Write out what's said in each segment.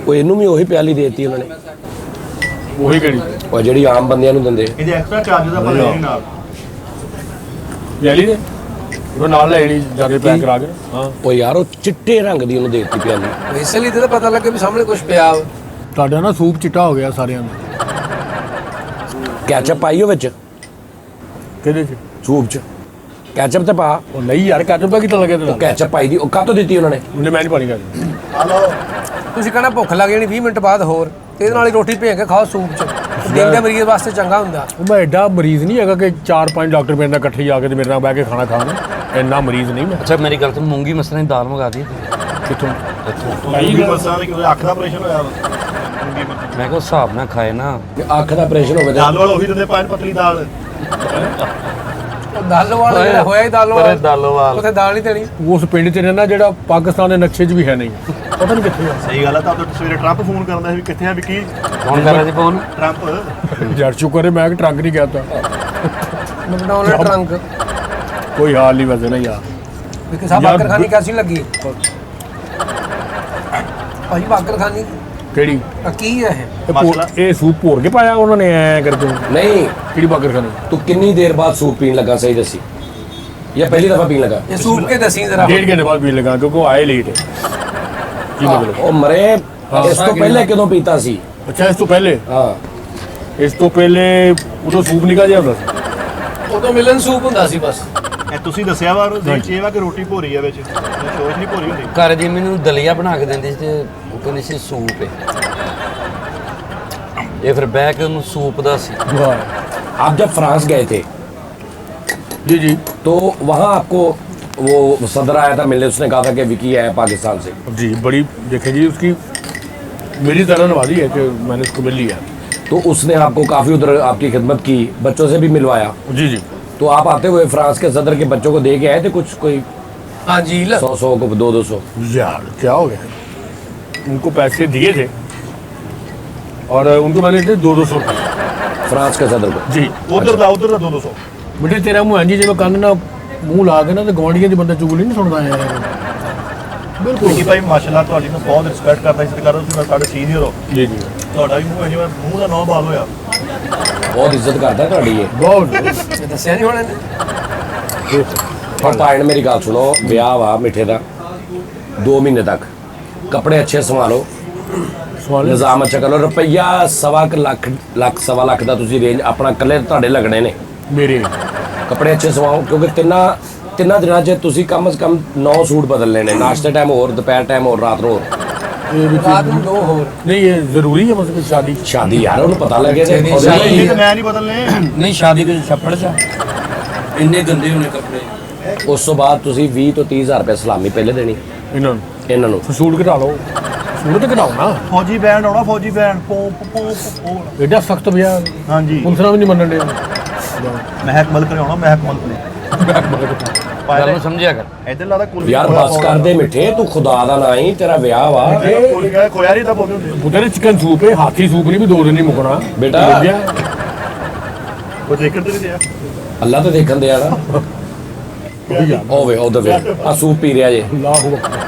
ਉਹ ਇਹਨੂੰ ਵੀ ਉਹੀ ਪਿਆਲੀ ਦੇਤੀ ਉਹਨਾਂ ਨੇ। ਉਹੀ ਕਿਹੜੀ? ਉਹ ਜਿਹੜੀ ਆਮ ਬੰਦਿਆਂ ਨੂੰ ਦਿੰਦੇ। ਇਹਦੇ ਐਕਸਟਰਾ ਚਾਰजेस ਆਪਾਂ ਲੈਣੇ ਨਾਲ ਪਿਆਲੀ ਦੇ ਉਹ ਨਾਲ ਲੈਣੀ ਜਾਂਦੇ ਪੈਕ ਕਰਾ ਕੇ। ਹਾਂ ਉਹ ਯਾਰ ਉਹ ਚਿੱਟੇ ਰੰਗ ਦੀ ਉਹਨੂੰ ਦੇਤੀ ਪਿਆਲੀ। ਇਸ ਲਈ ਤਾਂ ਪਤਾ ਲੱਗੇ ਵੀ ਸਾਹਮਣੇ ਕੁਝ ਪਿਆ। ਤੁਹਾਡਾ ਨਾ ਸੂਪ ਚਿੱਟਾ ਹੋ ਗਿਆ ਸਾਰਿਆਂ ਦਾ। ਕੈਚਅਪ ਪਾਈ ਉਹ ਵਿੱਚ ਕਿਹਦੇ ਚ? ਸੂਪ 'ਚ ਕੈਚਅਪ ਤੇ ਪਾ। ਉਹ ਨਹੀਂ ਯਾਰ ਕੈਚਅਪ ਦਾ ਕਿੱਦਾਂ ਲੱਗਿਆ ਤੈਨੂੰ? ਕੈਚਅਪ ਪਾਈ ਦੀ ਉਹ ਕਾਹਤੋਂ ਦਿੱਤੀ ਉਹਨਾਂ ਨੇ? ਉਹਨੇ ਮੈਂ ਨਹੀਂ ਪਾਣੀ ਕਰ। ਤੁਸੀਂ ਕਹਿੰਦਾ ਭੁੱਖ ਲੱਗ ਜਾਣੀ 20 ਮਿੰਟ ਬਾਅਦ ਹੋਰ ਤੇ ਇਹਦੇ ਨਾਲ ਹੀ ਰੋਟੀ ਭੇਜ ਕੇ ਖਾਓ ਸੂਪ 'ਚ। ਦਿਲ ਦੇ ਮਰੀਜ਼ ਵਾਸਤੇ ਚੰਗਾ ਹੁੰਦਾ। ਮੈਂ ਐਡਾ ਮਰੀਜ਼ ਨਹੀਂ ਹੈਗਾ ਕਿ 4-5 ਡਾਕਟਰ ਮੇਰੇ ਨਾਲ ਇਕੱਠੇ ਜਾ ਕੇ ਤੇ ਮੇਰੇ ਨਾਲ ਬਹਿ ਕੇ ਖਾਣਾ ਖਾਣ। ਇੰਨਾ ਮਰੀਜ਼ ਨਹੀਂ ਮੈਂ। ਅੱਛਾ ਮੇਰੀ ਗੱਲ ਤੋਂ ਮੂੰਗੀ ਮਸਰਾਂ ਦੀ ਦਾਲ ਮੰਗਾ ਦੀ ਕਿੱਥੋਂ? ਮੂੰਗੀ ਮਸਾਂ ਦੀ ਅੱਖ ਦਾ ਆਪਰੇਸ਼ਨ ਹੋਇਆ ਮੈਂ ਕਿਹਾ ਹਿਸਾਬ ਨਾਲ ਖਾਏ ਨਾ। ਅੱਖ ਦਾ ਆਪਰੇਸ਼ਨ ਹੋਵੇ ਦਾਲ ਵਾਲਾ ਉਹੀ ਦਿੰਦੇ ਪੰਜ ਪਤਲੀ ਦਾਲ। ਦਾਲੋਵਾਲ ਜਿਹੜਾ ਹੋਇਆ ਹੀ ਦਾਲੋਵਾਲ। ਦਾਲੋਵਾਲ ਉੱਥੇ ਦਾਲ ਨਹੀਂ ਦੇਣੀ। ਉਸ ਪਿੰਡ 'ਚ ਰਹਿਣਾ ਜਿਹੜਾ ਪਾਕਿਸਤਾਨ ਦੇ ਨਕਸ਼ੇ 'ਚ ਵੀ ਹੈ ਨਹੀਂ। ਪਤਾ ਨਹੀਂ ਕਿੱਥੇ ਆ। ਸਹੀ ਗੱਲ ਆ। ਤਾਂ ਸਵੇਰੇ ਟਰੰਪ ਫੋਨ ਕਰਦਾ ਸੀ ਵੀ ਕਿੱਥੇ ਆ ਵਿੱਕੀ। ਕੌਣ ਕਰ ਰਿਹਾ ਸੀ ਫੋਨ? ਟਰੰਪ। ਯਾਰ ਸ਼ੁਕਰ ਹੈ ਮੈਂ ਕਿ ਟਰੰਕ ਨਹੀਂ ਗਿਆ ਤਾਂ। McDonald trunk. ਕੋਈ ਹਾਲ ਨਹੀਂ ਵੈਸੇ ਨਾ ਯਾਰ। ਵੀ ਸਾਹਿਬ ਬਾਕਰ ਖਾਨੀ ਕੈਸੀ ਲੱਗੀ? ਭਾਈ ਬਾਕਰ ਖਾਨੀ ਕਿਹੜੀ? ਕੀ ਹੈ ਇਹ ਸੂਪ ਭੋਰ ਕੇ ਪਾਇਆ ਉਹਨਾਂ ਨੇ ਐ ਕਰਕੇ? ਨਹੀਂ ਕਿਹੜੀ ਬਾਕਰ ਖਾਣੀ? ਤੂੰ ਕਿੰਨੀ ਦੇਰ ਬਾਅਦ ਸੂਪ ਪੀਣ ਲੱਗਾ ਸਹੀ ਦੱਸੀ, ਜਾਂ ਪਹਿਲੀ ਦਫਾ ਪੀਣ ਲੱਗਾ? ਇਹ ਸੂਪ ਕੇ ਦਸੀ ਜ਼ਰਾ। 1.5 ਘੰਟੇ ਬਾਅਦ ਪੀਣ ਲੱਗਾ ਕਿਉਂਕਿ ਉਹ ਆਏ ਲੇਟ ਹੈ। ਕੀ ਮਤਲਬ? ਉਹ ਮਰੇ ਇਸ ਤੋਂ ਪਹਿਲੇ ਕਦੋਂ ਪੀਤਾ ਸੀ? ਅੱਛਾ ਇਸ ਤੋਂ ਪਹਿਲੇ? ਹਾਂ ਇਸ ਤੋਂ ਪਹਿਲੇ ਉਦੋਂ ਸੂਪ ਨਿਕਲ ਜਾਂਦਾ ਸੀ। ਉਦੋਂ ਮਿਲਨ ਸੂਪ ਹੁੰਦਾ ਸੀ ਬਸ। ਇਹ ਤੁਸੀਂ ਦੱਸਿਆ ਵਾ ਉਹਨੂੰ ਇਹ ਵਾ ਕਿ ਰੋਟੀ ਭੋਰੀ ਆ ਵਿੱਚ ਸੋਚ ਨਹੀਂ ਭੋਰੀ ਹੁੰਦੀ। ਘਰ ਦੀ ਮੈਨੂੰ ਦਲੀਆ ਬਣਾ ਕੇ ਦਿੰਦੀ ਸੀ ਤੇ ਉਹ ਕਹਿੰਦੀ ਸੀ ਸੂਪ ਹੈ। ਇਹ ਫਿਰ ਬਹਿ ਕੇ ਉਹਨੂੰ ਸੂਪ ਦਾ ਸੀ। आप जब फ्रांस गए थे जी जी तो वहाँ आपको वो सदर आया था मिलने, उसने कहा था कि विकी है पाकिस्तान से। जी बड़ी देखें जी उसकी मेरी तरह नवाजी है कि मैंने उसको मिल लिया। तो उसने आपको काफ़ी उधर आपकी खिदमत की, बच्चों से भी मिलवाया। जी जी तो आप आते हुए फ्रांस के सदर के बच्चों को दे के आए थे कुछ, कोई हाँ जी 100 को 200? यार क्या हो गया? उनको पैसे दिए थे और उनको मैंने दे 200 रुपये फ्रांस के सदर को। जी ਉਧਰ ਦਾ 200। बेटे तेरा मुँह जी जिਵੇਂ ਕੰਨ ਨਾਲ ਮੂੰਹ ਲਾ ਕੇ ਨਾ ਤੇ ਗਵਾਂਢੀਆਂ ਦੀ ਬੰਦਾ ਚੁਗਲੀ ਨਹੀਂ ਸੁਣਦਾ ਯਾਰ। ਬਿਲਕੁਲ ਕੀ ਭਾਈ ਮਾਸ਼ਾਅੱਲਾ ਤੁਹਾਡੀ ਨੂੰ ਬਹੁਤ ਰਿਸਪੈਕਟ ਕਰਦਾ ਇਸ ਕਰਦਾ ਤੁਸੀਂ ਸਾਡੇ ਸੀਨੀਅਰ ਹੋ। ਜੀ ਜੀ ਤੁਹਾਡਾ ਵੀ ਮੂੰਹ ਜਿਵੇਂ ਮੂੰਹ ਦਾ ਨੌ ਬਾਲ ਹੋਇਆ। बहुत इज्जत करता है ਤੁਹਾਡੀ ਇਹ। ਬਹੁਤ ਦੱਸਿਆ ਨਹੀਂ ਹੋਣਾ ਨੇ। और तायन मेरी गल सुनो, ब्याह वा मिठे दा 2 महीने तक कपड़े अच्छे संभालो, निज़ाम अच्छा करो। रुपया ਲੱਖ सवा ਲੱਖ ਦਾ ਤੁਸੀਂ ਰੇਂਜ ਆਪਣਾ ਕੱਲੇ ਤੁਹਾਡੇ ਲੱਗਣੇ ਨੇ। ਮੇਰੇ ਕੱਪੜੇ ਅੱਛੇ ਸਵਾਓ ਕਿਉਂਕਿ ਤਿੰਨਾਂ ਦਿਨਾਂ 'ਚ ਤੁਸੀਂ ਕਮ ਸੇ ਕਮ 9 ਸੂਟ ਬਦਲ ਲੈਣੇ। ਨਾਸ਼ਤੇ ਟਾਈਮ ਹੋਰ, ਦੁਪਹਿਰ ਟਾਈਮ ਹੋਰ, ਰਾਤ ਨੂੰ ਹੋਰ। ਇਹ ਵਿੱਚ ਰਾਤ ਨੂੰ 2 ਹੋਰ। ਨਹੀਂ ਇਹ ਜ਼ਰੂਰੀ ਹੈ ਮਤਲਬ ਸ਼ਾਦੀ ਸ਼ਾਦੀ ਯਾਰ ਉਹਨੂੰ ਪਤਾ ਲੱਗੇ ਤੇ ਇਹ ਤਾਂ ਮੈਂ ਨਹੀਂ ਬਦਲਨੇ। ਨਹੀਂ ਸ਼ਾਦੀ ਦੇ ਛੱਪੜ ਚ ਇੰਨੇ ਗੰਦੇ ਹੋਣੇ ਕੱਪੜੇ। ਉਸ ਤੋਂ ਬਾਅਦ ਤੁਸੀਂ 20 ਤੋਂ 30 ਹਜ਼ਾਰ ਰੁਪਏ ਸਲਾਮੀ ਪਹਿਲੇ ਦੇਣੀ ਇਹਨਾਂ ਨੂੰ ਸੂਟ ਘਟਾ ਲਓ। ਸੂਟ ਤੇ ਘਟਾਓ ਨਾ। ਫੌਜੀ ਬੈਂਡ ਆਉਣਾ, ਫੌਜੀ ਬੈਂਡ ਪੋ ਐਡਾ ਸਖਤ ਬਿਆ ਹਾਂਜੀ ਪੁਲਿਸਾਂ ਵੀ ਨਹੀਂ ਮੰਨਣ ਦੇ। ਮਹਿਕ ਮਲਕ ਨੇ ਆਉਣਾ, ਮਹਿਕ ਮਲਕ ਨੇ ਗੱਲ ਨੂੰ ਸਮਝਿਆ ਕਰ। ਇੱਧਰ ਲਾਦਾ ਕੁਲ ਯਾਰ ਬਸ ਕਰਦੇ ਮਿੱਠੇ, ਤੂੰ ਖੁਦਾ ਦਾ ਨਾਂ ਹੀ, ਤੇਰਾ ਵਿਆਹ ਵਾ। ਖੋਇਆ ਨਹੀਂ ਤਾਂ ਬੋਲਦੇ ਪੁੱਤਰ ਚਿਕਨ ਸੂਪ ਹੈ, ਹਾਥੀ ਸੂਪ ਨਹੀਂ ਵੀ 2 ਦਿਨ ਨਹੀਂ ਮੁੱਕਣਾ ਬੇਟਾ। ਉਹ ਦੇਖਣ ਤੇ ਨਹੀਂ ਦਿਆ। ਅੱਲਾ ਤਾਂ ਦੇਖਣ ਦੇ ਯਾਰ। ਹੋਵੇ ਉਹਦੇ ਵੇ ਆ ਸੂਪ ਪੀ ਰਿਹਾ ਜੇ। ਅੱਲਾਹੁ ਅਕਬਰ।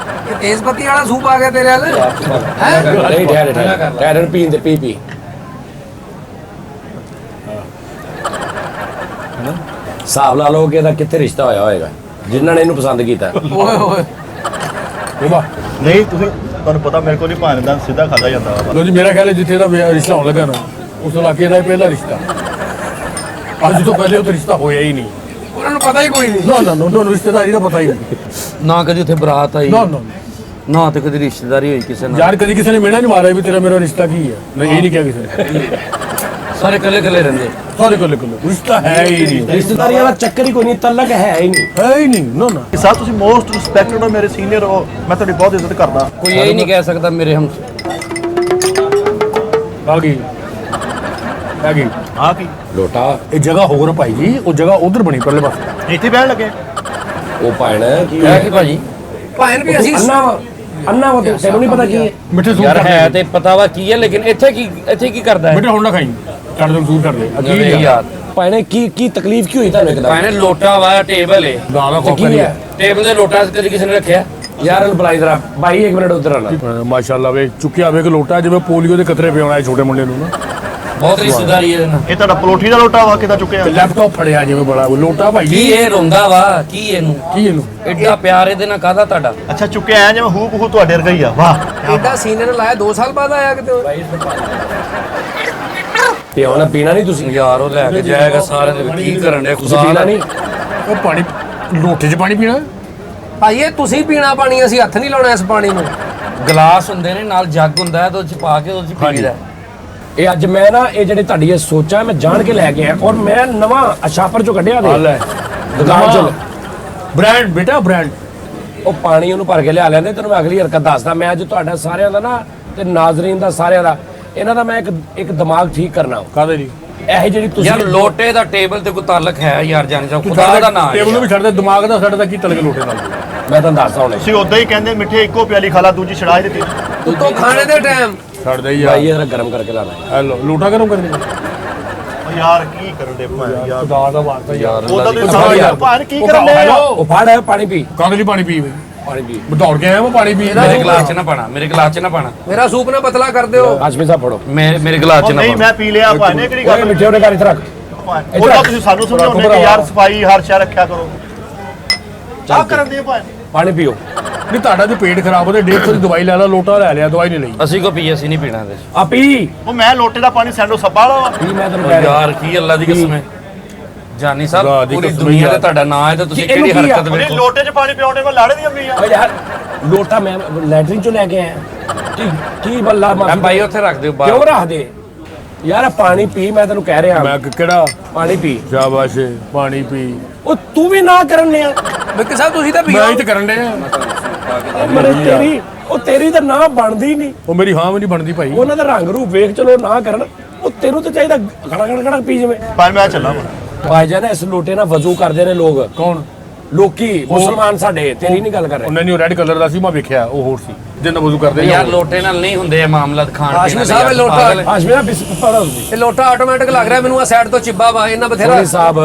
ਇਹ ਤੇਜ਼ ਪੱਤੀ ਵਾਲਾ ਸੂਪ ਆ ਗਿਆ ਤੇਰੇ ਵੱਲ ਹੈ। ਨਹੀਂ ਠਹਿਰ ਪੀਣ ਦੇ ਪੀ ਹਿਸਾਬ ਲਾ ਲਓ ਕਿ ਇਹਦਾ ਕਿੱਥੇ ਰਿਸ਼ਤਾ ਹੋਇਆ ਹੋਏਗਾ ਜਿਨ੍ਹਾਂ ਨੇ ਇਹਨੂੰ ਪਸੰਦ ਕੀਤਾ। ਓਏ ਓਏ ਬਾਬਾ ਨਹੀਂ ਤੁਸੀਂ ਤੁਹਾਨੂੰ ਪਤਾ ਮੇਰੇ ਕੋਲ ਨਹੀਂ ਭਾਣ ਦਾ ਸਿੱਧਾ ਖਾਦਾ ਜਾਂਦਾ ਵਾ। ਲੋ ਜੀ ਮੇਰਾ ਖਿਆਲ ਹੈ ਜਿੱਥੇ ਦਾ ਰਿਸ਼ਤਾ ਹੋਣ ਲੱਗਾ ਨਾ ਉਸ ਇਲਾਕੇ ਦਾ ਇਹ ਪਹਿਲਾ ਰਿਸ਼ਤਾ। ਅੱਜ ਤੋਂ ਪਹਿਲੇ ਉਹ ਰਿਸ਼ਤਾ ਹੋਇਆ ਹੀ ਨਹੀਂ। ਉਹਨਾਂ ਨੂੰ ਪਤਾ ਹੀ ਕੋਈ ਨਹੀਂ। ਨਾ ਰਿਸ਼ਤੇਦਾਰੀ ਦਾ ਪਤਾ ਹੀ ਨਹੀਂ। ਨਾ ਕਦੀ ਉੱਥੇ ਬਰਾਤ ਆਈ, ਨਾ ਨਾ ਤੇ ਕਦੀ ਰਿਸ਼ਤੇਦਾਰੀ ਹੋਈ ਕਿਸੇ ਨਾਲ। ਯਾਰ ਕਦੀ ਕਿਸੇ ਨੇ ਮੇਣਾ ਨਹੀਂ ਮਾਰਿਆ ਵੀ ਤੇਰਾ ਮੇਰਾ ਰਿਸ਼ਤਾ ਕੀ ਹੈ। ਨਹੀਂ ਇਹ ਨਹੀਂ ਕਿਹਾ ਕਿਸੇ ਨੇ। ਸਾਰੇ ਇਕੱਲੇ ਰਹਿੰਦੇ। ਸਾਰੇ ਕੋਲ ਰਿਸ਼ਤਾ ਹੈ ਹੀ ਨਹੀਂ। ਰਿਸ਼ਤੇਦਾਰੀਆਂ ਦਾ ਚੱਕਰ ਹੀ ਕੋਈ ਨਹੀਂ, ਤਲਕ ਹੈ ਹੀ ਨਹੀਂ। ਨਾ ਸਰ ਤੁਸੀਂ ਮੋਸਟ ਰਿਸਪੈਕਟਡ ਹੋ, ਮੇਰੇ ਸੀਨੀਅਰ ਹੋ, ਮੈਂ ਤੁਹਾਡੀ ਬਹੁਤ ਇੱਜ਼ਤ ਕਰਦਾ। ਕੋਈ ਇਹ ਨਹੀਂ ਕਹਿ ਸਕਦਾ ਮੇਰੇ ਹਮ ਆ ਗਈ ਆ ਕੀ ਲੋਟਾ ਇਹ ਜਗ੍ਹਾ ਹੋਰ ਭਾਈ ਜੀ, ਉਹ ਜਗ੍ਹਾ ਉਧਰ ਬਣੀ ਪਰਲੇ ਪਾਸੇ। ਇੱਥੇ ਬਹਿਣ ਲੱਗੇ। ਉਹ ਭੈਣ ਕੀ ਹੈ ਕਿ ਭਾਜੀ ਭਾਣ ਵੀ ਅਸੀਂ ਅੰਨਾ ਵਾ ਤੈਨੂੰ ਨਹੀਂ ਪਤਾ ਕੀ ਹੈ। ਮਿੱਠੇ ਸੂਟ ਯਾਰ ਕਰਦੇ ਹੈ ਤੇ ਪਤਾ ਵਾ ਕੀ ਹੈ, ਲੇਕਿਨ ਇੱਥੇ ਕੀ ਕਰਦਾ ਹੈ? ਮਿੱਠੇ ਹੁਣ ਨਾ ਖਾਈ ਕੱਢ ਦੇ ਸੂਟ ਕਰਦੇ ਨਹੀਂ ਯਾਰ ਭੈਣੇ ਕੀ ਤਕਲੀਫ ਕੀ ਹੋਈ ਤੁਹਾਨੂੰ ਇੱਕਦਮ? ਭਾਣੇ ਲੋਟਾ ਵਾ ਟੇਬਲ ਹੈ। ਗਾਲਾਂ ਤੇ ਖੋਖਾ ਕੀ ਨਹੀਂ ਹੈ? ਟੇਬਲ ਦੇ ਲੋਟਾ ਕਦੀ ਕਿਸੇ ਨੇ ਰੱਖਿਆ? ਯਾਰ ਰਿਪਲਾਈ ਜਰਾ ਭਾਈ 1 ਮਿੰਟ ਉਧਰ ਆਣਾ। ਮਾਸ਼ਾਅੱਲਾ ਵੇ ਚੁੱਕਿਆ ਵੇ ਕਿ ਲੋਟਾ ਜਿਵੇਂ ਪੋਲੀਓ ਦੇ ਕਤਰੇ ਪਿਆਉਣਾ ਹੈ ਛੋਟੇ ਮੁੰਡੇ ਨੂੰ ਨਾ। ਬਹੁਤ ਰਿਸ਼ਤੇਦਾਰੀ ਇਹਦੇ ਨਾਲ। ਇਹ ਤੁਹਾਡਾ ਪਲੋਠੀ ਦਾ ਲੋਟਾ ਵਾ ਕਿਦਾਂ ਚੁੱਕਿਆ? ਤੇ ਲੈਪਟਾਪ ਫੜਿਆ ਜਿਵੇਂ ਬੜਾ ਉਹ ਲੋਟਾ ਭਾਈ ਕੀ ਜੀ। ਇਹ ਰੋਂਦਾ ਵਾ? ਕੀ ਇਹਨੂੰ ਕੀ ਇਹਨੂੰ ਐਡਾ ਪਿਆਰ ਇਹਦੇ ਨਾਲ ਕਾਹਦਾ ਤੁਹਾਡਾ? ਅੱਛਾ ਚੁੱਕਿਆ ਐ ਜਿਵੇਂ ਹੂਕ ਹੂ ਤੁਹਾਡੇ ਵਰਗਾ ਹੀ ਆ। ਵਾਹ ਐਡਾ ਸੀਨੇ ਨੇ ਲਾਇਆ 2 ਸਾਲ ਬਾਅਦ ਆਇਆ ਕਿਤੇ ਹੋਰ। ਤੇ ਹੁਣ ਪੀਣਾ ਨਹੀਂ ਤੁਸੀਂ? ਯਾਰ ਉਹ ਲੈ ਕੇ ਜਾਏਗਾ ਸਾਰਿਆਂ ਦੇ ਕੀ ਕਰਨ ਦੇ ਤੁਸੀਂ ਪੀਣਾ ਨਹੀਂ? ਉਹ ਪਾਣੀ ਲੋਟੇ 'ਚ ਪਾਣੀ ਪੀਣਾ? ਭਾਈ ਇਹ ਤੁਸੀਂ ਪੀਣਾ ਪਾਣੀ, ਅਸੀਂ ਹੱਥ ਨਹੀਂ ਲਾਉਣਾ ਇਸ ਪਾਣੀ ਨੂੰ। ਗਲਾਸ ਹੁੰਦੇ ਨੇ ਨਾਲ ਜੱਗ ਹੁੰਦਾ ਹੈ ਤੇ ਉਹ ਚ ਪਾ ਕੇ ਉਹ ਚ ਪੀਦਾ। ਇਹ ਅੱਜ ਮੈਂ ਨਾ ਇਹ ਜਿਹੜੇ ਤੁਹਾਡੀ ਇਹ ਸੋਚਾਂ ਮੈਂ ਜਾਣ ਕੇ ਲੈ ਕੇ ਆਇਆ ਔਰ ਮੈਂ ਨਵਾਂ ਅਸ਼ਾਪਰ ਚੋਂ ਕੱਢਿਆ ਦੇ ਹਾਲ ਹੈ ਦੁਕਾਨ ਚੋਂ। ਬ੍ਰਾਂਡ ਬੇਟਾ ਬ੍ਰਾਂਡ। ਉਹ ਪਾਣੀ ਉਹਨੂੰ ਭਰ ਕੇ ਲਿਆ ਲੈਂਦੇ। ਤੈਨੂੰ ਮੈਂ ਅਗਲੀ ਹਰਕਤ ਦੱਸਦਾ। ਮੈਂ ਅੱਜ ਤੁਹਾਡਾ ਸਾਰਿਆਂ ਦਾ ਨਾ ਤੇ ਨਾਜ਼ਰੀਨ ਦਾ ਸਾਰਿਆਂ ਦਾ ਇਹਨਾਂ ਦਾ ਮੈਂ ਇੱਕ ਦਿਮਾਗ ਠੀਕ ਕਰਨਾ। ਕਾਹਦੇ ਜੀ? ਇਹ ਜਿਹੜੀ ਤੁਸੀਂ ਯਾਰ ਲੋਟੇ ਦਾ ਟੇਬਲ ਤੇ ਕੋਈ ਤਾਲਕ ਹੈ ਯਾਰ? ਜਾਣੀ ਜਾ ਖੁਦਾ ਦਾ ਨਾਮ ਟੇਬਲ ਨੂੰ ਵੀ ਛੱਡ ਦੇ, ਦਿਮਾਗ ਦਾ ਸਾਡਾ ਕੀ ਤਲਕ ਲੋਟੇ ਨਾਲ? ਮੈਂ ਤੁਹਾਨੂੰ ਦੱਸਦਾ ਹੁਣੇ ਤੁਸੀਂ ਉਦਾਂ ਹੀ ਕਹਿੰਦੇ ਮਿੱਠੇ ਇੱਕੋ ਪਿਆਲੀ ਖਾ ਲਾ ਦੂਜੀ ਛੜਾ ਦਿੱਤੀ। ਉੱਤੋਂ ਖਾਣੇ ਦੇ ਟਾਈਮ ਛੱਡ ਦੇ ਭਾਈ ਯਾਰ। ਇਹ ਗਰਮ ਕਰਕੇ ਲਾਣਾ ਹੈ। ਹੈਲੋ ਲੋਟਾ ਗਰਮ ਕਰਨੀ ਓ ਯਾਰ ਕੀ ਕਰਨ ਦੇ ਭਾਈ ਯਾਰ। ਖੁਦਾ ਦਾ ਵਾਸਤਾ ਯਾਰ। ਉਹਦਾ ਤੁਸੀਂ ਖਾ ਸਮਝ ਯਾਰ। ਭਾਣ ਕੀ ਕਰਨ ਦੇ ਆ? ਉਹ ਫੜ ਪਾਣੀ ਪੀ ਕਾਹਦੇ ਲਈ ਪਾਣੀ ਪੀ ਬਈ? ਪਾਣੀ ਪੀ। ਮੈਂ ਦੌੜ ਕੇ ਆਇਆ ਮੈਂ ਪਾਣੀ ਪੀ। ਮੇਰੇ ਗਲਾਸ ਚ ਨਾ ਪਾਣਾ, ਮੇਰੇ ਗਲਾਸ ਚ ਨਾ ਪਾਣਾ, ਮੇਰਾ ਸੂਪ ਨਾ ਪਤਲਾ ਕਰ ਦਿਓ। ਆਸ਼ਮੀ ਸਾਹਿਬ ਫੜੋ। ਮੇਰੇ ਗਲਾਸ ਚ ਉਹ ਨਾ ਨਹੀਂ ਪਾਣਾ। ਮੈਂ ਪੀ ਲਿਆ ਭਾਣੇ ਕਿਹੜੀ ਓਏ ਗੱਲ? ਮਿੱਠੇ ਉਹਦੇ ਘਰ ਇੱਥੇ ਰੱਖ। ਉਹਦਾ ਤੁਸੀਂ ਸਾਨੂੰ ਸਮਝਾਉਂਦੇ ਕਿ ਯਾਰ ਸਫਾਈ ਹਰ ਸ਼ਹਿਰ ਰੱਖਿਆ ਕਰੋ। ਆ ਕਰਨ ਦੇ ਭਾਣ। ਪਾਣੀ ਪੀਓ। ਨਹੀਂ ਤੁਹਾਡਾ ਜੇ ਪੇਟ ਖਰਾਬ ਹੋ ਤੇ 150 ਦੀ ਦਵਾਈ ਲੈ ਲਾ, ਲੋਟਾ ਲੈ ਲਿਆ, ਦਵਾਈ ਨਹੀਂ ਲਈ। ਅਸੀਂ ਕੋ ਪੀ, ਅਸੀਂ ਨਹੀਂ ਪੀਣਾ ਇਹਦੇ ਚ। ਆ ਪੀ ਉਹ ਮੈਂ ਲੋਟੇ ਦਾ ਪਾਣੀ ਸੈਂਡੋ ਸੱਪਾ ਵਾਲਾ ਪੀ ਮੈਂ ਤੈਨੂੰ ਓ ਕਹਿ ਰਿਹਾ। ਯਾਰ ਕੀ ਅੱਲਾ ਦੀ ਕਸਮ ਹੈ ਜਾਨੀ ਅੱਲਾ ਸਾਹਿਬ, ਦੀ ਪੂਰੀ ਕਸਮ ਦੁਨੀਆ ਯਾਰ। ਤੇ ਤੁਹਾਡਾ ਨਾਂ ਹੈ ਤੇ ਤੁਸੀਂ ਕੀ ਇਹਨੂੰ ਕਿਹੜੀ ਕੀ ਆ? ਹਰਕਤ ਉਹਨੇ ਵੇਖੋ। ਲੋਟੇ 'ਚ ਪਾਣੀ ਪਿਆਉਣੇ ਕੋ ਲੜ ਦੀ ਅੰਮੀ ਆ। ਓਏ ਯਾਰ ਲੋਟਾ ਮੈਂ ਲੈਟਰਿਨ ਚੋਂ ਲੈ ਕੇ ਆਇਆ। ਕੀ ਬੱਲਾ ਮੈਂ ਮਾਫੀ ਭਾਈ ਉੱਥੇ ਰੱਖ ਦਿਓ ਕਿਉਂ ਬਾਹਰ। ਰੱਖ ਦੇ ਯਾਰ ਆਹ ਪਾਣੀ ਪੀ ਮੈਂ ਤੈਨੂੰ ਕਹਿ ਰਿਹਾ ਮੈਂ ਕਿਹੜਾ ਪਾਣੀ ਪੀ। ਸ਼ਾਬਾਸ਼ ਪਾਣੀ ਪੀ। ਉਹ ਤੂੰ ਵੀ ਨਾ ਕਰਨੇ ਆ ਵਿੱਕੀ ਸਾਹਿਬ ਤੁਸੀਂ ਤਾਂ ਮੈਂ ਪੀਓ। ਹੀ ਤੇ ਕਰਨ ਡਿਆ। ਮਰੇ ਤੇਰੀ ਉਹ ਤੇਰੀ ਤਾਂ ਨਾ ਬਣਦੀ ਨਹੀਂ। ਉਹ ਮੇਰੀ ਹਾਂ ਵੀ ਨਹੀਂ ਬਣਦੀ ਭਾਈ। ਉਹਨਾਂ ਦਾ ਰੰਗ ਰੂਪ ਵੇਖ ਚਲੋ ਨਾ ਕਰਨ। ਉਹ ਤੈਨੂੰ ਤਾਂ ਚਾਹੀਦਾ ਖੜਾ ਖੜਾ ਖੜਾ ਪੀ ਜਵੇਂ। ਭਾਈ ਮੈਂ ਚੱਲਾਂ ਭਾਈ ਜਾਨ ਇਸ ਲੋਟੇ ਨਾਲ ਵਜ਼ੂ ਕਰਦੇ ਨੇ ਲੋਕ। ਕੌਣ? ਲੋਕੀ ਮੁਸਲਮਾਨ ਸਾਡੇ। ਤੇਰੀ ਨਹੀਂ ਗੱਲ ਕਰ ਰਹੇ। ਉਹਨੇ ਨਹੀਂ ਰੈੱਡ ਕਲਰ ਦਾ ਸੀ, ਮੈਂ ਵੇਖਿਆ ਉਹ ਹੋਰ ਸੀ ਜਿੰਨਾ ਵਜ਼ੂ ਕਰਦੇ ਯਾਰ ਲੋਟੇ ਨਾਲ ਨਹੀਂ ਹੁੰਦੇ ਇਹ ਮਾਮਲਾ ਖਾਣ ਹਾਸ਼ਮੀ ਪੀਣ ਸਾਹਿਬ, ਇਹ ਲੋਟਾ ਆਸ਼ਮੀ ਦਾ ਪੜਾ ਹੁੰਦੀ। ਇਹ ਲੋਟਾ ਆਟੋਮੈਟਿਕ ਲੱਗ ਰਿਹਾ ਮੈਨੂੰ। ਆ ਸਾਈਡ ਤੋਂ ਚਿੱਬਾ ਵਾ ਇਹਨਾਂ ਬਥੇਰਾ। ਸੋਨੀ ਸਾਹਿਬ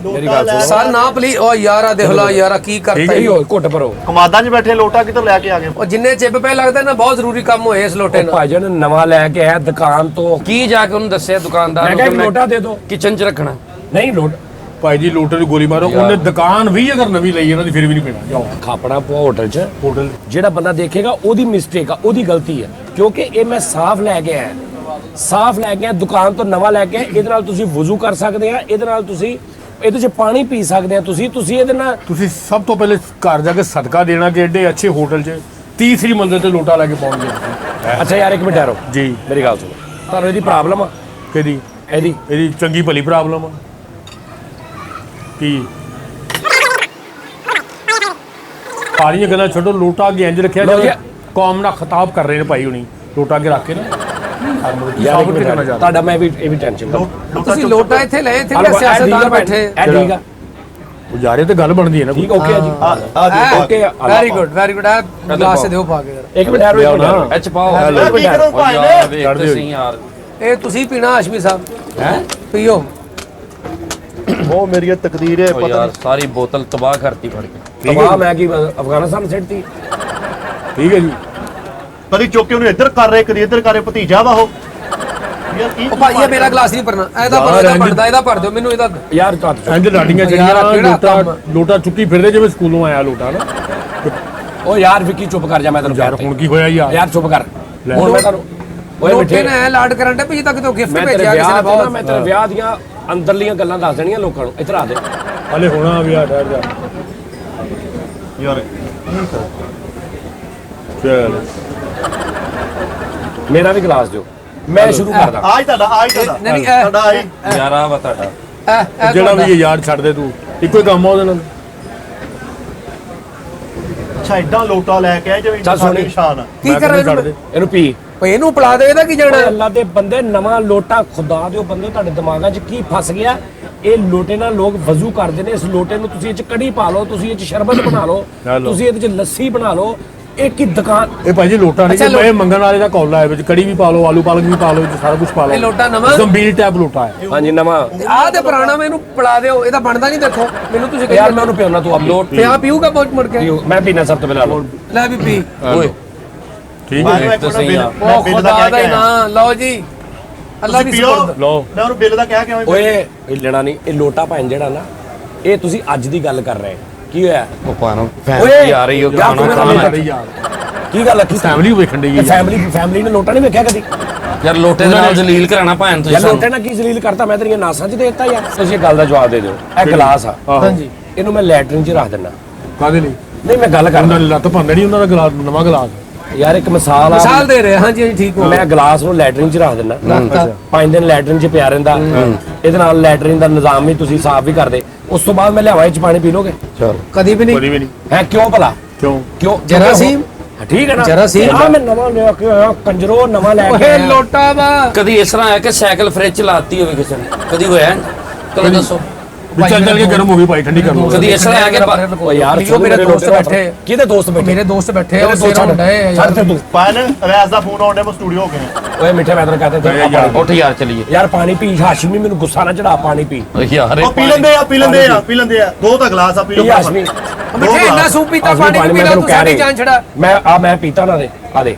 ਮੇਰੀ ਗੱਲ ਸੁਣੋ। ਸਰ ਨਾ ਪਲੀਜ਼। ਓ ਯਾਰ ਆ ਦੇਖ ਲਾ ਯਾਰ, ਆ ਕੀ ਕਰਤਾ ਸਹੀ ਈ। ਹੋ ਘੁੱਟ ਭਰੋ। ਕਮਾਦਾਂ 'ਚ ਬੈਠੇ ਲੋਟਾ ਕਿੱਧਰ ਲੈ ਕੇ ਆ ਗਏ? ਉਹ ਜਿੰਨੇ ਚਿੱਬ ਪਏ ਲੱਗਦਾ ਨਾ ਬਹੁਤ ਜ਼ਰੂਰੀ ਕੰਮ ਹੋਏ ਇਸ ਲੋਟੇ ਨਾਲ। ਭਾਈ ਜਾਨ ਨਵਾਂ ਲੈ ਕੇ ਆਇਆ ਦੁਕਾਨ ਤੋਂ। ਕੀ ਜਾ ਕੇ ਉਹਨੂੰ ਦੱਸਿਆ ਦੁਕਾਨਦਾਰ ਮੈਂ ਕਿਹਾ ਇੱਕ ਲੋਟਾ ਦੇ ਦਿਓ। ਕਿਚਨ ਚ ਰੱਖਣਾ। ਨਹੀਂ ਲੋਟ ਭਾਈ ਜੀ ਲੋਟੇ ਨੂੰ ਗੋਲੀ ਮਾਰੋ। ਉਹਨੇ ਦੁਕਾਨ ਵੀ ਅਗਰ ਨਵੀਂ ਲਈ ਇਹਨਾਂ ਦੀ ਫਿਰ ਵੀ ਨਹੀਂ ਪੀਣਾ। ਜਾਓ ਖਾਪੜਾ ਪਵਾ ਹੋਟਲ 'ਚ। ਹੋਟਲ ਜਿਹੜਾ ਬੰਦਾ ਦੇਖੇਗਾ ਉਹਦੀ ਮਿਸਟੇਕ ਆ, ਉਹਦੀ ਗਲਤੀ ਹੈ। ਕਿਉਂਕਿ ਇਹ ਮੈਂ ਸਾਫ਼ ਲੈ ਕੇ ਆਇਆ। ਸਾਫ਼ ਲੈ ਕੇ ਆਇਆ ਦੁਕਾਨ ਤੋਂ ਨਵਾਂ ਲੈ ਕੇ ਆਇਆ। ਇਹਦੇ ਨਾਲ ਤੁਸੀਂ ਵਜ਼ੂ ਕਰ ਸਕਦੇ ਆ। ਇਹਦੇ ਨਾਲ ਤੁਸੀਂ ਇਹਦੇ 'ਚ ਪਾਣੀ ਪੀ ਸਕਦੇ ਆ। ਤੁਸੀਂ ਇਹਦੇ ਨਾਲ ਤੁਸੀਂ ਸਭ ਤੋਂ ਪਹਿਲੇ ਘਰ ਜਾ ਕੇ ਸਦਕਾ ਦੇਣਾ ਕਿ ਐਡੇ ਅੱਛੇ ਹੋਟਲ 'ਚ ਤੀਸਰੀ ਮੰਜ਼ਿਲ ਤੇ ਲੋਟਾ ਲੈ ਕੇ ਪਹੁੰਚ ਅੱਛਾ ਯਾਰ ਇੱਕ ਮਿੰਟ ਠਹਿਰੋ। ਜੀ ਮੇਰੀ ਗੱਲ ਸੁਣੋ। ਤੁਹਾਨੂੰ ਇਹਦੀ ਪ੍ਰੋਬਲਮ ਆ? ਕਿਹਦੀ? ਇਹਦੀ ਚੰਗੀ ਭਲੀ ਪ੍ਰੋਬਲਮ ਆ। ਕੀ ਸਾਰੀਆਂ ਗੱਲਾਂ ਛੱਡੋ, ਲੋਟਾ ਅੱਗੇ ਇੰਜ ਰੱਖਿਆ ਲਓ ਜੀ। ਜਾਵੇ। ਕੌਮ ਨਾਲ ਖਿਤਾਬ ਕਰ ਰਹੇ ਨੇ ਭਾਈ ਹੁਣੀ ਲੋਟਾ ਅੱਗੇ ਰੱਖ ਕੇ ਨਾ। ਯਾਰ ਇੱਕ ਮਿੰਟ ਠਹਿਰੋ। ਤੁਹਾਡਾ ਮੈਂ ਵੀ ਇਹ ਵੀ ਟੈਨਸ਼ਨ ਲਓ। ਤੁਸੀਂ ਲੋਟਾ ਇੱਥੇ ਲਏ, ਇੱਥੇ ਵੀ ਸਿਆਸਤਦਾਨ ਬੈਠੇ। ਇਹ ਠੀਕ ਆ। ਉਹ ਜਾ ਰਹੇ ਤੇ ਗੱਲ ਬਣਦੀ ਹੈ ਨਾ। ਠੀਕ ਓਕੇ ਆ ਜੀ। ਆ ਓਕੇ ਆ। Very good very good. ਆ ਗਲਾਸ ਦਿਓ ਪਾ ਕੇ ਯਾਰ। ਇੱਕ ਮਿੰਟ ਠਹਿਰੋ। ਇੱਕ ਮਿੰਟ ਐਚ ਪਾਓ। ਕੀ ਕਰੋ ਓ ਭਾਈ ਯਾਰ ਨੇ? ਵੇਖ ਛੱਡ ਤੇ ਦਿਓ ਸਹੀ ਯਾਰ। ਇਹ ਤੁਸੀਂ ਪੀਣਾ ਹਾਸ਼ਮੀ ਸਾਹਿਬ। ਹੈ ਪੀਓ। ਉਹ ਮੇਰੀ ਤਕਦੀਰ ਹੈ ਓ ਪਤਾ ਯਾਰ ਸਾਰੀ ਬੋਤਲ ਤਬਾਹ ਕਰਤੀ ਫੜ ਕੇ। ਤਬਾਹ ਮੈਂ ਕੀ ਅਫਗਾਨਿਸਤਾਨ ਸਿੱਟਤੀ। ਠੀਕ ਹੈ ਜੀ। ਕਦੀ ਚੁੱਕ ਕੇ ਉਹਨੂੰ ਇੱਧਰ ਕਰ ਰਹੇ ਕਦੀ ਇੱਧਰ ਕਰ ਰਹੇ। ਭਤੀਜਾ ਵਾ ਉਹ ਯਾਰ ਕੀ ਉਹ ਭਾਈ ਇਹ ਮੇਰਾ ਗਲਾਸ ਨਹੀਂ ਭਰਨਾ। ਇਹਦਾ ਭਰ, ਇਹਦਾ ਭਰਦਾ, ਇਹਦਾ ਭਰ ਦਿਓ ਮੈਨੂੰ ਇਹਦਾ। ਯਾਰ ਤੁਹਾਨੂੰ ਇੰਜ ਲਾਡੀਆਂ ਯਾਰ, ਚੜੀਆਂ ਕਿਹੜਾ ਲੋਟਾ ਕੰਮ? ਲੋਟਾ ਚੁੱਕੀ ਫਿਰਦੇ ਜਿਵੇਂ ਸਕੂਲੋਂ ਆਇਆ ਲੋਟਾ ਨਾ। ਉਹ ਯਾਰ ਵਿੱਕੀ ਚੁੱਪ ਕਰ ਜਾ। ਮੈਂ ਤੈਨੂੰ ਕਹਿ ਯਾਰ ਰਿਹਾ। ਹੁਣ ਕੀ ਹੋਇਆ ਯਾਰ? ਯਾਰ ਚੁੱਪ ਕਰ। ਲੈ। ਹੁਣ ਮੈਂ ਤੁਹਾਨੂੰ ਓਏ ਲੋਟੇ ਮਿੱਠੇ ਨੇ ਲਾਡ ਕਰਨ ਦੇ ਵੀ ਤੱਕ ਤੋਂ ਗਿਫਟ ਮੈਂ ਤੇਰੇ ਭੇਜਿਆ ਕਿਸੇ ਵਿਆਹ ਨੇ ਤੇ ਨਾ ਬਹੁਤ। ਮੈਂ ਤੇਰੇ ਵਿਆਹ ਦੀਆਂ ਅੰਦਰਲੀਆਂ ਗੱਲਾਂ ਦੱਸ ਦੇਣੀਆਂ ਲੋਕਾਂ ਨੂੰ। ਇੱਧਰ ਆ ਦੇ। ਹਲੇ ਹੋਣਾ ਵੀ ਆ ਠਹਿਰ ਜਾ। ਯਾਰ ਚਲ ਮੇਰਾ ਵੀ ਗਲਾਸ ਦਿਓ। ਮੈਂ ਸ਼ੁਰੂ ਕਰਦਾ। ਆਜ ਤੁਹਾਡਾ ਨਹੀਂ, ਨਹੀਂ, ਤੁਹਾਡਾ ਆਜ ਯਾਰ ਆ ਵਾ ਤੁਹਾਡਾ। ਇਹ ਜਿਹੜਾ ਤੁਹਾਡਾ। ਵੀ ਇਹ ਯਾਰ ਛੱਡ ਦੇ ਤੂੰ, ਇੱਕੋ ਹੀ ਕੰਮ ਆ ਉਹਦੇ ਨਾਲ। ਅੱਛਾ ਐਡਾ ਲੋਟਾ ਲੈ ਕੇ ਆਏ ਜਿਵੇਂ ਚੱਲ ਸਾਡੀ ਸੋਨੀ। ਨਿਸ਼ਾਨ ਆ। ਕੀ ਮੈਂ ਕਰਾਂ ਕਹਿੰਦਾ ਛੱਡ ਇਹਨੂੰ? ਦੇ। ਇਹਨੂੰ ਪੀ। ਓਏ ਇਹਨੂੰ ਪਿਲਾ ਦੇ, ਇਹਦਾ ਕੀ ਜਾਣਾ? ਓਏ ਅੱਲਾ ਦੇ ਬੰਦੇ ਨਵਾਂ ਲੋਟਾ ਖੁਦਾ ਦਿਓ ਬੰਦੇ ਤੁਹਾਡੇ ਦਿਮਾਗਾਂ 'ਚ ਕੀ ਫਸ ਗਿਆ? ਇਹ ਲੋਟੇ ਨਾਲ ਲੋਕ ਵਜ਼ੂ ਕਰਦੇ ਨੇ। ਇਸ ਲੋਟੇ ਨੂੰ ਤੁਸੀਂ ਇਹ 'ਚ ਕੜੀ ਪਾ ਲਓ, ਤੁਸੀਂ ਇਹ 'ਚ ਸ਼ਰਬਤ ਬਣਾ ਲਓ, ਲੈ ਲਓ। ਤੁਸੀਂ ਇਹਦੇ 'ਚ ਲੱਸੀ ਬਣਾ ਲਓ। ਇੱਕ ਹੀ ਦੁਕਾਨ ਇਹ ਭਾਈ ਜੀ ਲੋਟਾ ਨਹੀਂ ਅੱਛਾ, ਕਿ ਇਹ ਮੰਗਣ ਵਾਲੇ ਦਾ ਕੌਲਾ ਹੈ ਵਿੱਚ ਕੜੀ ਵੀ ਪਾ ਲਓ, ਆਲੂ ਪਾਲਕ ਵੀ ਪਾ ਲਓ, ਵਿੱਚ ਸਾਰਾ ਕੁਝ ਪਾ ਲਓ। ਇਹ ਲੋਟਾ ਨਵਾਂ? ਗੰਭੀਰ ਟੈਪ ਲੋਟਾ ਹੈ। ਹਾਂਜੀ ਨਵਾਂ। ਆਹ ਤੇ ਪੁਰਾਣਾ ਮੈਨੂੰ ਪਿਲਾ ਦਿਓ, ਇਹਦਾ ਬਣਦਾ ਨਹੀਂ ਦੇਖੋ ਮੈਨੂੰ ਤੁਸੀਂ ਯਾਰ ਮੈਂ ਉਹਨੂੰ ਪਿਉਣਾ ਤੂੰ ਆਪ ਲੋਟ ਪਿਆ ਪੀਊਗਾ ਬਹੁਤ ਮੁੜ ਕੇ ਮੈਂ ਪੀਣਾ ਸਭ ਤੋਂ ਪਹਿਲਾਂ ਲੈ ਵੀ ਪੀ ਓਏ ਠੀਕ ਮੈਂ ਹੈ ਇੱਕ ਸਹੀ ਆ। ਮੈਂ ਉਹ ਬਿੱਲ ਦਾ ਖੁਦਾ ਕਹਿ ਦਾ ਹੀ ਕੇ ਆਇਆ। ਨਾ ਲਓ ਜੀ ਅੱਲਾ ਦੀ ਤੁਸੀਂ ਪੀਓ। ਸਪੁਰਦ ਲਓ ਮੈਂ ਉਹਨੂੰ ਬਿੱਲ ਦਾ ਕਹਿ ਕੇ ਆਇਆ। ਓਏ ਇਹ ਲੈਣਾ ਨਹੀਂ, ਇਹ ਲੋਟਾ ਭੈਣ ਜਿਹੜਾ ਨਾ ਇਹ ਤੁਸੀਂ ਅੱਜ ਦੀ ਗੱਲ ਕਰ ਰਹੇ ਕੀ ਹੋਇਆ ਉਹ ਪਾਣੋ ਓਏ, ਫੈਮਿਲੀ ਆ ਰਹੀ ਉਹ ਯਾਰ ਖਾਣਾ ਤੂੰ ਖਾਣਾ ਮੇਰਾ ਅਰੇ ਯਾਰ ਕੀ ਗੱਲ ਹੈ ਫੈਮਿਲੀ ਵੇਖਣ ਦੀ ਫੈਮਿਲੀ ਨੇ ਲੋਟਾ ਨਹੀਂ ਵੇਖਿਆ ਕਦੀ ਯਾਰ ਲੋਟੇ ਦੇ ਨਾਲ ਜਲੀਲ ਕਰਾਣਾ ਭਾਣ ਤੁਸੀਂ ਯਾਰ ਸਾਨੂੰ। ਲੋਟੇ ਨਾਲ ਕੀ ਜ਼ਲੀਲ ਕਰਤਾ ਮੈਂ ਤੇਰੀਆਂ ਨਾਸਾਂ 'ਚ ਦੇ ਦਿੱਤਾ ਯਾਰ ਤੁਸੀਂ ਇਹ ਗੱਲ ਦਾ ਜਵਾਬ ਦੇ ਦਿਓ ਇਹ ਗਲਾਸ ਆ ਹਾਂਜੀ ਇਹਨੂੰ ਮੈਂ ਲੈਟਰਿਨ 'ਚ ਰੱਖ ਦਿੰਦਾ ਕਾਦੇ ਲਈ ਨਹੀਂ ਮੈਂ ਗੱਲ ਉਹਨਾਂ ਕਰਦਾ ਨੇ ਲੱਤ ਭੰਨਣੀ ਉਹਨਾਂ ਦਾ ਗਲਾਸ ਨਵਾਂ ਗਲਾਸ ਯਾਰ ਇੱਕ ਮਿਸਾਲ ਆ ਮਿਸਾਲ ਦੇ ਰਹੇ ਹਾਂਜੀ ਹਾਂਜੀ ਠੀਕ ਹੋ ਮੈਂ ਗਲਾਸ ਨੂੰ ਲੈਟਰਿਨ 'ਚ ਰੱਖ ਦਿੰਦਾ ਰੱਖਤਾ। 5 ਦਿਨ ਲੈਟਰਿਨ 'ਚ ਪਿਆ ਰਹਿੰਦਾ ਇਹਦੇ ਨਾਲ ਲੈਟਰਿਨ ਦਾ ਨਿਜ਼ਾਮ ਵੀ ਤੁਸੀਂ ਸਾਫ਼ ਵੀ ਕਰਦੇ ਉਸ ਤੋਂ ਬਾਅਦ ਮੈਂ ਲਿਆਵਾਂ 'ਚ ਪਾਣੀ ਪੀ ਲੋਗੇ ਚਲੋ ਕਦੀ ਵੀ ਨਹੀਂ ਕਦੀ ਵੀ ਨਹੀਂ ਹੈ ਕਿਉਂ ਭਲਾ ਕਿਉਂ ਕਿਉਂ ਜਰਾਸੀਮ? ਹਾਂ, ਠੀਕ ਹੈ ਨਾ ਜਰਾਸੀਮ? ਆ ਮੈਂ ਨਵਾਂ ਲਿਆ ਕੇ ਆਇਆ ਕੰਜਰੋ ਨਵਾਂ ਲੈ ਕੇ ਓਏ ਆਇਆ ਲੋਟਾ ਵਾ ਕਦੀ ਇਸ ਤਰ੍ਹਾਂ ਹੈ ਕਿ ਸਾਈਕਲ ਫ੍ਰਿਜ ਚਲਾਤੀ ਹੋਵੇ ਕਿਸੇ ਨੇ ਕਦੀ ਹੋਇਆ ਹੈ? ਚਲੋ ਦੱਸੋ ਵੀ ਚੱਲ ਚੱਲ ਕੇ ਗਰਮ ਹੋ ਗਈ ਭਾਈ ਠੰਡੀ ਕਰ ਲਓ ਕਦੀ ਇਸ ਤਰ੍ਹਾਂ ਹੈ ਕਿ ਓ ਯਾਰ ਲਿਓ, ਮੇਰੇ ਦੋਸਤ ਬੈਠੇ ਕਿਹਦੇ ਦੋਸਤ ਬੈਠੇ ਮੇਰੇ ਦੋਸਤ ਬੈਠੇ ਆ ਮੇਰੇ ਉਹ ਦੋਸਤ ਸੇਰਾ ਹੁੰਦਾ ਹੈ ਛੱਡ ਤੇ ਤੂੰ ਪਾਇਲ ਰੈਸ ਦਾ ਫੋਨ ਆਉਂਦਾ ਮੈਂ ਸਟੂਡੀਓ ਹੋ ਗਿਆ। ਓਏ ਮਿੱਠੇ ਮੈਂ ਤੈਨੂੰ ਕਹਤੇ ਯਾਰ, ਉੱਠ ਯਾਰ ਚਲੀਏ ਯਾਰ ਪਾਣੀ ਪੀ ਹਾਸ਼ਮੀ ਮੈਨੂੰ ਗੁੱਸਾ ਨਾ ਚੜਾ ਪਾਣੀ ਪੀ ਯਾਰ ਉਹ ਪੀ ਲੈਂਦੇ ਆ ਪੀ ਲੈਂਦੇ ਆ ਪੀ ਲੈਂਦੇ ਆ। ਦੋ ਤਾਂ ਗਲਾਸ ਆ ਪੀ ਪੀ ਲਓ ਹਾਸ਼ਮੀ ਮਿੱਠੇ ਇੰਨਾ ਸੂਪ ਪੀਤਾ ਪਾਣੀ ਨਹੀਂ ਪੀਣਾ ਤੂੰ ਸਾਡੀ ਜਾਨ ਛੜਾ ਮੈਂ ਪੀਤਾ ਨਾ ਦੇ ਆ ਦੇ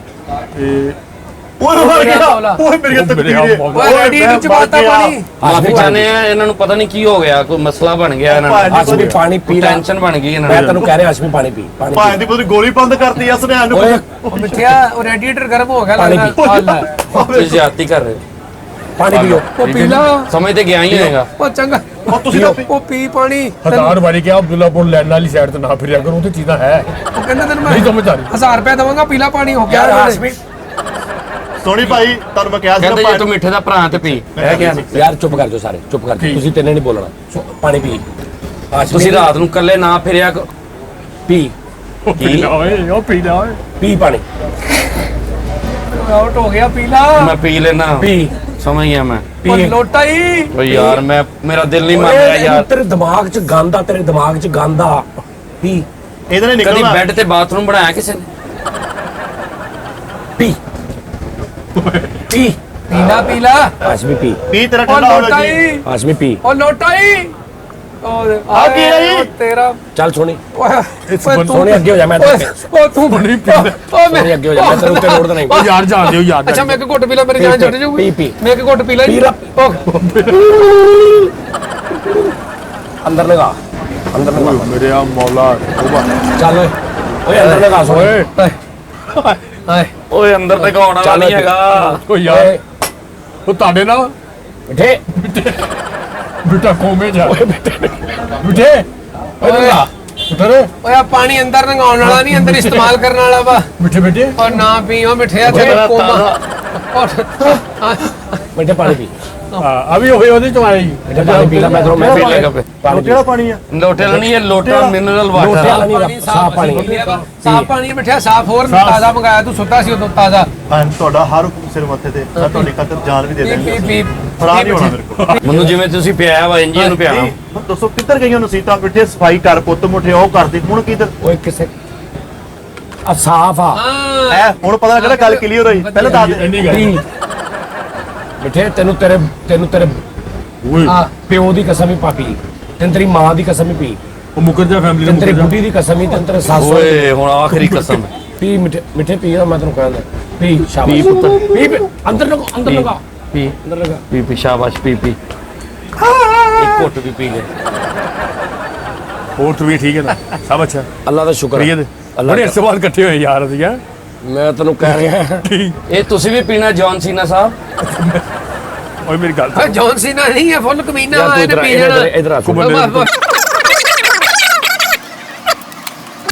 ਓਏ ਮਰ ਗਿਆ ਓਏ ਮੇਰੀ ਤਕਦੀਰ ਓਏ ਰੈਡੀ ਵਿੱਚ ਬਾਤਾ ਪਾਣੀ ਮਾਫੀ ਚਾਹਨੇ ਆ ਇਹਨਾਂ ਨੂੰ ਪਤਾ ਨਹੀਂ ਕੀ ਹੋ ਗਿਆ ਕੋਈ ਮਸਲਾ ਬਣ ਗਿਆ ਇਹਨਾਂ ਨੂੰ ਹਾਸ਼ਮੀ ਪਾਣੀ ਪੀ ਲੈ ਟੈਨਸ਼ਨ ਬਣ ਗਈ ਇਹਨਾਂ ਮੈਂ ਨੂੰ ਤੈਨੂੰ ਕਹਿ ਰਿਹਾ ਹਾਸ਼ਮੀ ਪਾਣੀ ਪੀ ਪਾਣੀ ਭਾਂ ਦੀ ਪੂਰੀ ਗੋਲੀ ਬੰਦ ਕਰਤੀ ਆ ਸੁਨਿਆਰ ਨੂੰ। ਓਏ ਉਹ ਮਿੱਠਿਆ ਉਹ ਰੈਡੀਏਟਰ ਗਰਮ ਹੋ ਗਿਆ ਪਾਣੀ ਲੱਗਦਾ ਆ ਲੈ ਤੁਸੀਂ ਜ਼ਿਆਦਤੀ ਕਰ ਰਹੇ ਹੋ। ਪਾਣੀ ਪੀਓ ਉਹ ਪੀ ਲਾ ਸਮਝ ਤੇ ਗਿਆ ਹੀ ਹੋਏਗਾ ਉਹ ਚੰਗਾ ਉਹ ਤੁਸੀਂ ਤਾਂ ਉਹ ਪੀ ਪਾਣੀ ਹਜ਼ਾਰ ਵਾਰੀ ਕਿਹਾ ਅਬਦੁੱਲਾਪੁਰ ਲੈਣ ਵਾਲੀ ਸਾਈਡ ਤੇ ਨਾ ਫਿਰਿਆ ਕਰੋ ਤੇ ਚੀਜ਼ਾਂ ਹੈ ਉਹ ਕਹਿੰਦਾ ਤੈਨੂੰ ਨਹੀਂ ਮੈਂ ਸਮਝ ਆ ਰਹੀ 1000 ਰੁਪਏ ਦਵਾਂਗਾ ਪੀਲਾ ਪਾਣੀ ਹੋ ਗਿਆ ਯਾਰ ਇਹਨਾਂ ਨੇ। ਹਾਸ਼ਮੀ ਸੋਨੀ ਭਾਈ ਤੁਹਾਨੂੰ ਮੈਂ ਕਿਹਾ ਸੀ ਕਹਿੰਦੇ ਜੇ ਤੂੰ ਮਿੱਠੇ ਦਾ ਭਰਾ ਤੇ ਪੀ ਮੈਂ ਕਿਹਾ ਸੀ ਯਾਰ ਚੁੱਪ ਕਰ ਜਾਓ ਸਾਰੇ ਚੁੱਪ ਕਰ ਜਾਓ ਤੁਸੀਂ ਤਿੰਨੇ ਨਹੀਂ ਬੋਲਣਾ ਪਾਣੀ ਪੀ ਹਾਸ਼ਮੀ ਤੁਸੀਂ ਰਾਤ ਨੂੰ ਇਕੱਲੇ ਨਾ ਫਿਰਿਆ ਕਰੋ। ਪੀ ਉਹ ਪੀ ਲਾ ਓਏ ਉਹ ਪੀ ਲਾ ਓਏ ਪੀ ਪਾਣੀ ਆਊਟ ਹੋ ਗਿਆ ਪੀਲਾ ਮੈਂ ਪੀ ਲੈਣਾ ਪੀ ਸਮਝ ਗਿਆ ਮੈਂ ਉਹ ਪੀ ਲੋਟਾ ਹੀ ਓ ਯਾਰ ਮੈਂ ਮੇਰਾ ਦਿਲ ਨਹੀਂ ਮੰਨ ਓਏ, ਰਿਹਾ ਯਾਰ ਤੇਰੇ ਦਿਮਾਗ 'ਚ ਗੰਦ ਆ ਤੇਰੇ ਦਿਮਾਗ 'ਚ ਗੰਦ ਆ ਪੀ ਇਹਦੇ ਨੇ ਕਦੀ ਨਿਕਲਣਾ ਬੈੱਡ ਤੇ ਬਾਥਰੂਮ ਬਣਾਇਆ ਕਿਸੇ ਨੇ ਪੀ ਪੀ ਪੀਲਾ ਪੀਲਾ ਹਾਸ਼ਮੀ ਪੀ ਪੀ ਤੇਰਾ ਉਹ ਠੰਡਾ ਹੋ ਲੋਟਾ ਲੱਗੀ ਹੀ ਹਾਸ਼ਮੀ ਪੀ ਉਹ ਲੋਟਾ ਹੀ ਉਹ ਆ ਕੀ ਹੈ ਜੀ? ਉਹ ਤੇਰਾ ਚੱਲ ਸੋਣੀ ਓਏ ਤੂੰ ਸੋਣੀ ਅੱਗੇ ਹੋ ਜਾ ਮੈਂ ਓਏ ਉਹ ਤੂੰ ਬੜੀ ਪੀ ਲੈ। ਓਏ ਸੋਣੀ ਅੱਗੇ ਹੋ ਜਾ ਮੈਂ ਤੇਰੇ ਉੱਤੇ ਰੋੜਦਾ ਨਹੀਂ ਉਹ ਯਾਰ ਜਾਣ ਦਿਓ ਯਾਰ ਅੱਛਾ ਮੈਂ ਇੱਕ ਘੁੱਟ ਪੀ ਲਾ ਮੇਰੀ ਜਾਨ ਛੱਡ ਜਾਊਗੀ ਪੀ। ਮੈਂ ਇੱਕ ਘੁੱਟ ਪੀ ਲਾ ਪੀ ਲਾ। ਅੰਦਰ ਲਗਾ ਅੰਦਰ ਲਗਾ ਮੇਰੇ ਆ ਮੌਲਾ ਤੋਬਾ ਚੱਲ ਓਏ ਓਏ ਅੰਦਰ ਲਗਾ ਸੋਣੀ ਓਏ ਹਾਏ ਓਏ ਅੰਦਰ ਤੇ ਗਾਉਣ ਵਾਲਾ ਚੱਲ ਨਹੀਂ ਹੈਗਾ ਓ ਯਾਰ ਉਹ ਤੁਹਾਡੇ ਨਾਲ ਮਿੱਠੇ ਬੇਟਾ ਕੋਮੇ ਜਾ ਓਏ ਮਿੱਠੇ ਬਿਠੇ ਓਏ ਲਗਾ ਉਧਰ ਓਏ ਆ ਪਾਣੀ ਅੰਦਰ ਨਗਾਉਣ ਵਾਲਾ ਨਹੀਂ ਅੰਦਰ ਇਸਤੇਮਾਲ ਕਰਨ ਵਾਲਾ ਵਾ ਬਿਠੇ ਬੇਟੇ ਔਰ ਨਾ ਪੀਓ ਮਿੱਠਿਆ ਤੇ ਤੇਰਾ ਕੋਮਾ ਮਿੱਠੇ ਪਾਣੀ ਪੀ ਆ ਵੀ ਹੋਏ ਉਹਦੇ ਚ ਆਏ ਜੀ ਮਿੱਠੇ ਪਾਣੀ ਪੀ ਲੈ ਮੈਂ ਤੈਨੂੰ ਮੈਂ ਪੀ ਲੇਗਾ ਪੇ ਪਾਣੀ ਕਿਹੜਾ ਪਾਣੀ ਆ ਲੋਟੇ ਵਾਲਾ ਨਹੀਂ ਇਹ ਲੋਟਾ ਮਿਨਰਲ ਲੋਟੇ ਵਾਲਾ ਵਾਟਰ ਨਹੀਂ ਸਾਫ ਪਾਣੀ ਸਾਫ ਪਾਣੀ ਮਿੱਠਿਆ ਸਾਫ ਹੋਰ ਤਾਜ਼ਾ ਮੰਗਾਇਆ ਤੂੰ ਸੁੱਤਾ ਸੀ ਉਦੋਂ ਤਾਜ਼ਾ ਭਾਂ ਤੁਹਾਡਾ ਹਰ ਹੁਕਮ ਸਿਰ ਮੱਥੇ ਤੇ ਮੈਂ ਤੁਹਾਡੀ ਖਾਤਰ ਜਾਨ ਵੀ ਦੇ ਪੀ ਦੇਣੀ ਪੀ ਫਰਾ ਨਹੀਂ ਹੋਣਾ ਮੇਰੇ ਕੋਲ ਮੈਨੂੰ ਜਿਵੇਂ ਤੁਸੀਂ ਪਿਆਇਆ ਵਾ ਇੰਜੀ ਨੂੰ ਪਿਆਣਾ ਨਹੀਂ, ਹੁਣ ਦੱਸੋ ਕਿੱਧਰ ਗਈਆਂ ਨਸੀਤਾਂ ਬਿਠੇ ਸਫਾਈ ਕਰ ਪੁੱਤ ਮੁੱਠੇ ਉਹ ਕਰਦੀ ਹੁਣ ਕਿੱਧਰ ਓਏ ਕਿਸੇ ਆ ਸਾਫ ਆ ਹਾਂ ਐ ਹੁਣ ਪਤਾ ਲੱਗਦਾ ਗੱਲ ਕਲੀਅਰ ਹੋਈ ਪਹਿਲਾਂ ਦੱਸ ਦੇ ਇੰਨੀ ਗੱਲ ਪੀ ਮਿੱਠੇ ਤੈਨੂੰ ਤੇਰੇ ਓਏ ਹਾਂ ਪਿਓ ਦੀ ਕਸਮ ਹੀ ਪਾਪੀ ਤੈਨੂੰ ਤੇਰੀ ਮਾਂ ਦੀ ਕਸਮ ਹੀ ਪੀ ਉਹ ਮੁਕਰ ਜਾ ਫੈਮਿਲੀ ਤੈਨੂੰ ਤੇਰੀ ਨੂੰ ਬੁੱਢੀ ਦੀ ਕਸਮ ਹੀ ਤੈਨੂੰ ਤੇਰੇ ਸੱਸ ਓਏ ਹੁਣ ਆਖਰੀ ਕਸਮ ਪੀ ਮਿੱਠੇ ਪੀ ਨਾ ਮੈਂ ਤੈਨੂੰ ਕਹਿੰਦਾ ਪੀ ਸ਼ਾਬਾਸ਼ ਪੀ ਪੁੱਤ। ਪੀ ਅੰਦਰ ਲਗਾ ਪੀ ਅੰਦਰ ਲਗਾ ਪੀ ਪੀ ਸ਼ਾਬਾਸ਼ ਪੀ ਪੀ ਇੱਕ ਘੁੱਟ ਵੀ ਪੀ ਲੈ ਹੋਰ ਤੂੰ ਵੀ ਠੀਕ ਹੈ ਨਾ ਸਭ ਅੱਛਾ ਅੱਲਾ ਦਾ ਸ਼ੁਕਰ ਕਰੀਏ ਤੇ ਅੱਲਾ ਬੜੇ ਸਵਾਲ ਇਕੱਠੇ ਹੋਏ ਯਾਰ ਅਸੀਂ ਆ ਮੈਂ ਤੈਨੂੰ ਕਹਿ ਰਿਹਾ ਇਹ ਤੁਸੀਂ ਵੀ ਪੀਣਾ ਜੌਨ ਸੀਨਾ ਸਾਹਿਬ ਓਏ ਮੇਰੀ ਗੱਲ ਓਏ ਜੌਨ ਸੀਨਾ ਨਹੀਂ ਹੈ ਫੁੱਲ ਕਮੀਨਾ ਯਾਰ ਤੂੰ ਇਹਨੇ ਇਧਰ ਪੀ ਜਾਣਾ ਇਧਰ ਆ ਘੁੰਮਣ ਦੇ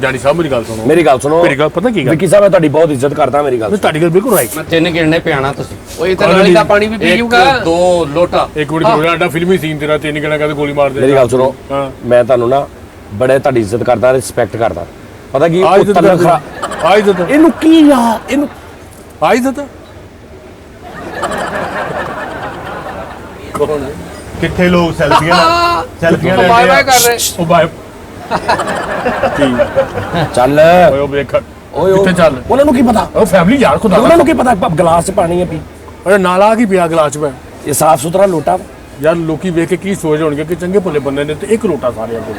ਜਾਨੀ ਸਾਹਿਬ ਮੇਰੀ ਗੱਲ ਸੁਣੋ ਮੇਰੀ ਗੱਲ ਸੁਣੋ ਮੇਰੀ ਗੱਲ ਪਤਾ ਕੀ ਗੱਲ ਵਿੱਕੀ ਸਾਹਿਬ ਮੈਂ ਤੁਹਾਡੀ ਬਹੁਤ ਇੱਜ਼ਤ ਕਰਦਾ ਮੇਰੀ ਗੱਲ ਮੈਂ ਤੁਹਾਡੀ ਗੱਲ ਬਿਲਕੁਲ ਰਾਈਟ ਮੈਂ 3 ਗਿਣਨੇ ਪਿਆਣਾ ਤੁਸੀਂ ਓਏ ਤੇ ਨਾਲੀ ਦਾ ਪਾਣੀ ਵੀ ਪੀ ਇੱਕ ਜੂਗਾ 2 ਲੋਟਾ ਇੱਕ ਮਿੰਟ ਕਰੋ ਸਾਡਾ ਫਿਲਮੀ ਸੀਨ ਤੇਰਾ ਤਿੰਨ ਕਿਹੜਾ ਕਹਿੰਦੇ ਗੋਲੀ ਮਾਰ ਦੇ ਮੇਰੀ ਗੱਲ ਸੁਣੋ ਹਾਂ ਮੈਂ ਤੁਹਾਨੂੰ ਨਾ ਬੜੇ ਤੁਹਾਡੀ ਇੱਜ਼ਤ ਕਰਦਾ ਰਿਸਪੈਕਟ ਕਰਦਾ ਪਤਾ ਕੀ ਆਜ ਉਹ ਤਨਖਾਹ ਆਜ ਇਹਨੂੰ ਕੀ ਆ ਇਹਨੂੰ ਆਜ ਕਿੱਥੇ ਲੋਕ ਸੈਲਫੀਆਂ ਲੈਂਦੇ ਬਾਏ ਬਾਏ ਆ ਕਰ ਰਹੇ ਉਹ ਬਾਏ ਚੱਲ ਓਏ ਉਹ ਵੇਖ ਓਏ ਕਿੱਥੇ ਚੱਲ ਉਹਨਾਂ ਨੂੰ ਕੀ ਪਤਾ, ਉਹ ਫੈਮਿਲੀ ਯਾਰ ਖੁਦਾ ਉਹਨਾਂ ਨੂੰ ਕੀ ਪਤਾ ਗਲਾਸ 'ਚ ਪਾਣੀ ਹੈ ਪੀ। ਅਰੇ ਨਾਲਾ ਕੀ ਪਿਆ ਗਲਾਸ 'ਚ ਮੈਂ ਇਹ ਸਾਫ ਸੁਥਰਾ ਲੋਟਾ ਵਾ। ਯਾਰ ਲੋਕੀ ਵੇਖ ਕੇ ਕੀ ਸੋਚ ਹੋਣਗੇ ਕਿ ਚੰਗੇ ਭਲੇ ਬੰਦੇ ਨੇ ਤੇ ਇੱਕ ਲੋਟਾ ਸਾਰਿਆਂ ਕੋਲ